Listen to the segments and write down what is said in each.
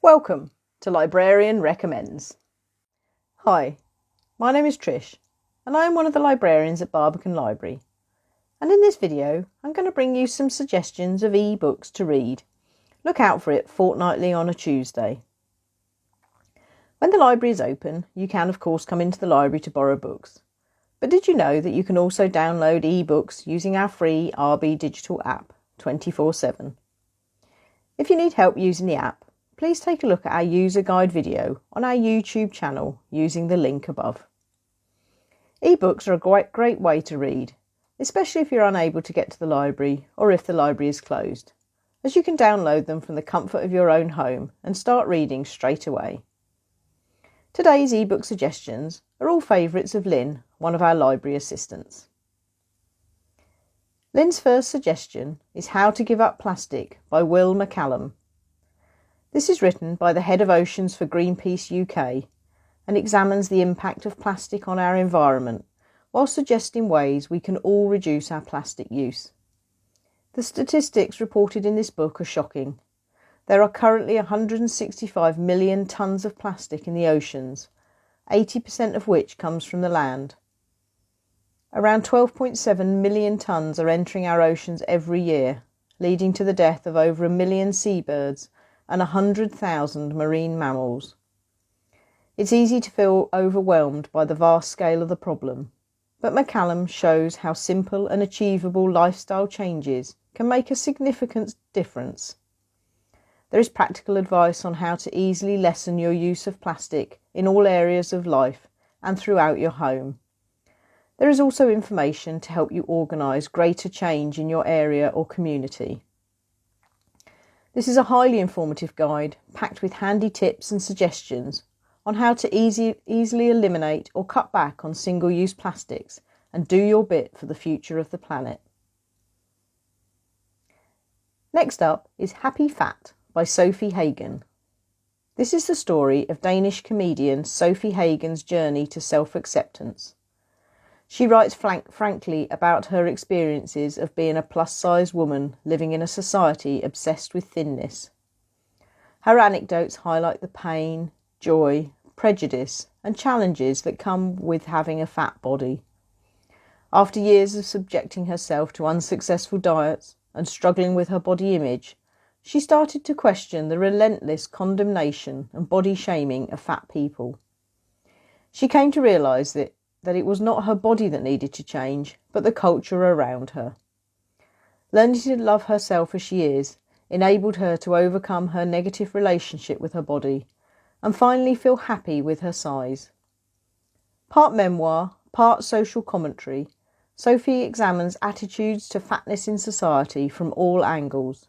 Welcome to Librarian Recommends. Hi, my name is Trish and I am one of the librarians at Barbican Library, and in this video I'm going to bring you some suggestions of ebooks to read. Look out for it fortnightly on a Tuesday. When the library is open, you can of course come into the library to borrow books, but did you know that you can also download ebooks using our free RBdigital app 24/7? If you need help using the app, please take a look at our user guide video on our YouTube channel using the link above. Ebooks are a great way to read, especially if you're unable to get to the library or if the library is closed, as you can download them from the comfort of your own home and start reading straight away. Today's ebook suggestions are all favourites of Lynn, one of our library assistants. Lynn's first suggestion is How to Give Up Plastic by Will McCallum. This is written by the head of Oceans for Greenpeace UK and examines the impact of plastic on our environment while suggesting ways we can all reduce our plastic use. The statistics reported in this book are shocking. There are currently 165 million tonnes of plastic in the oceans, 80% of which comes from the land. Around 12.7 million tonnes are entering our oceans every year, leading to the death of over 1 million seabirds and 100,000 marine mammals. It's easy to feel overwhelmed by the vast scale of the problem, but McCallum shows how simple and achievable lifestyle changes can make a significant difference. There is practical advice on how to easily lessen your use of plastic in all areas of life and throughout your home. There is also information to help you organise greater change in your area or community. This is a highly informative guide packed with handy tips and suggestions on how to easily eliminate or cut back on single-use plastics and do your bit for the future of the planet. Next up is Happy Fat by Sophie Hagen. This is the story of Danish comedian Sophie Hagen's journey to self-acceptance. She writes frankly about her experiences of being a plus-size woman living in a society obsessed with thinness. Her anecdotes highlight the pain, joy, prejudice and challenges that come with having a fat body. After years of subjecting herself to unsuccessful diets and struggling with her body image, she started to question the relentless condemnation and body shaming of fat people. She came to realise that it was not her body that needed to change, but the culture around her. Learning to love herself as she is enabled her to overcome her negative relationship with her body and finally feel happy with her size. Part memoir, part social commentary, Sophie examines attitudes to fatness in society from all angles.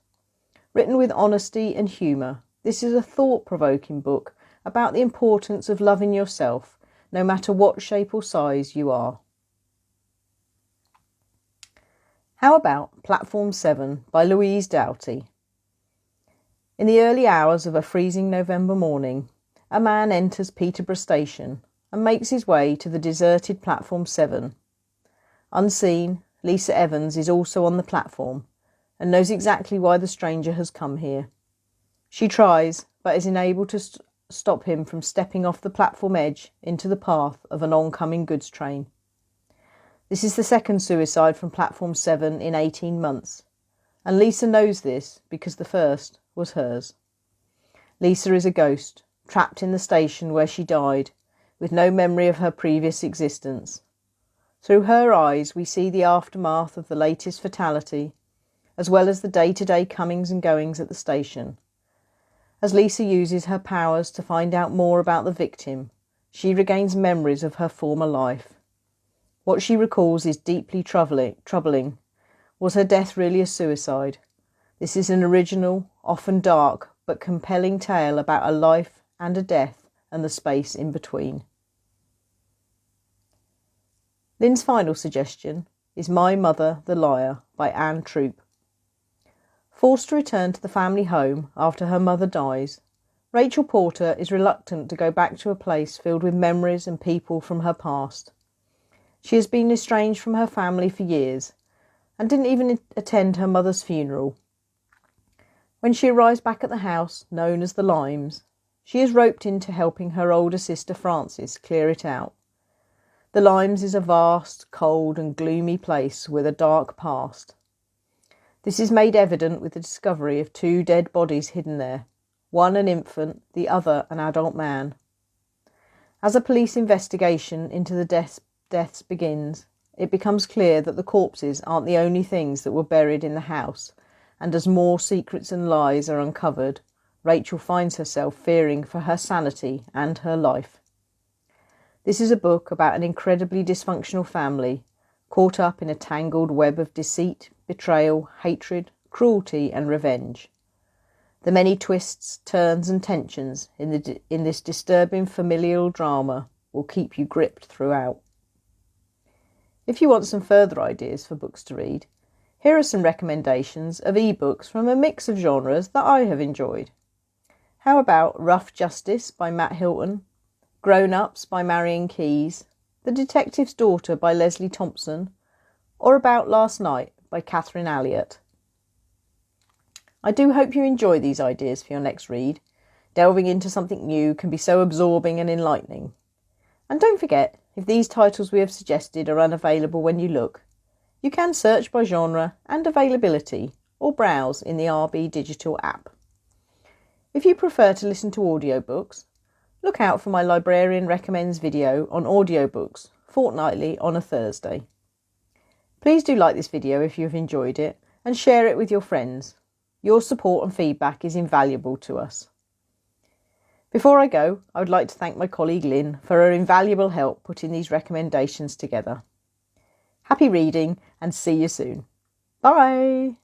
Written with honesty and humour, this is a thought-provoking book about the importance of loving yourself, no matter what shape or size you are. How about Platform 7 by Louise Doughty? In the early hours of a freezing November morning, a man enters Peterborough Station and makes his way to the deserted Platform 7. Unseen, Lisa Evans is also on the platform and knows exactly why the stranger has come here. She tries, but is unable to stop him from stepping off the platform edge into the path of an oncoming goods train. This is the second suicide from Platform 7 in 18 months, and Lisa knows this because the first was hers. Lisa is a ghost, trapped in the station where she died, with no memory of her previous existence. Through her eyes we see the aftermath of the latest fatality, as well as the day-to-day comings and goings at the station. As Lisa uses her powers to find out more about the victim, she regains memories of her former life. What she recalls is deeply troubling. Was her death really a suicide? This is an original, often dark, but compelling tale about a life and a death and the space in between. Lynn's final suggestion is My Mother, the Liar by Anne Troop. Forced to return to the family home after her mother dies, Rachel Porter is reluctant to go back to a place filled with memories and people from her past. She has been estranged from her family for years and didn't even attend her mother's funeral. When she arrives back at the house known as the Limes, she is roped into helping her older sister Frances clear it out. The Limes is a vast, cold and gloomy place with a dark past. This is made evident with the discovery of 2 dead bodies hidden there, one an infant, the other an adult man. As a police investigation into the deaths begins, it becomes clear that the corpses aren't the only things that were buried in the house, and as more secrets and lies are uncovered, Rachel finds herself fearing for her sanity and her life. This is a book about an incredibly dysfunctional family, caught up in a tangled web of deceit, betrayal, hatred, cruelty and revenge. The many twists, turns and tensions in this disturbing familial drama will keep you gripped throughout. If you want some further ideas for books to read, here are some recommendations of ebooks from a mix of genres that I have enjoyed. How about Rough Justice by Matt Hilton, Grown Ups by Marion Keyes, The Detective's Daughter by Leslie Thompson, or About Last Night by Catherine Elliott. I do hope you enjoy these ideas for your next read. Delving into something new can be so absorbing and enlightening. And don't forget, if these titles we have suggested are unavailable when you look, you can search by genre and availability or browse in the RBdigital app. If you prefer to listen to audiobooks, look out for my Librarian Recommends video on audiobooks fortnightly on a Thursday. Please do like this video if you have enjoyed it and share it with your friends. Your support and feedback is invaluable to us. Before I go, I would like to thank my colleague Lynn for her invaluable help putting these recommendations together. Happy reading and see you soon. Bye!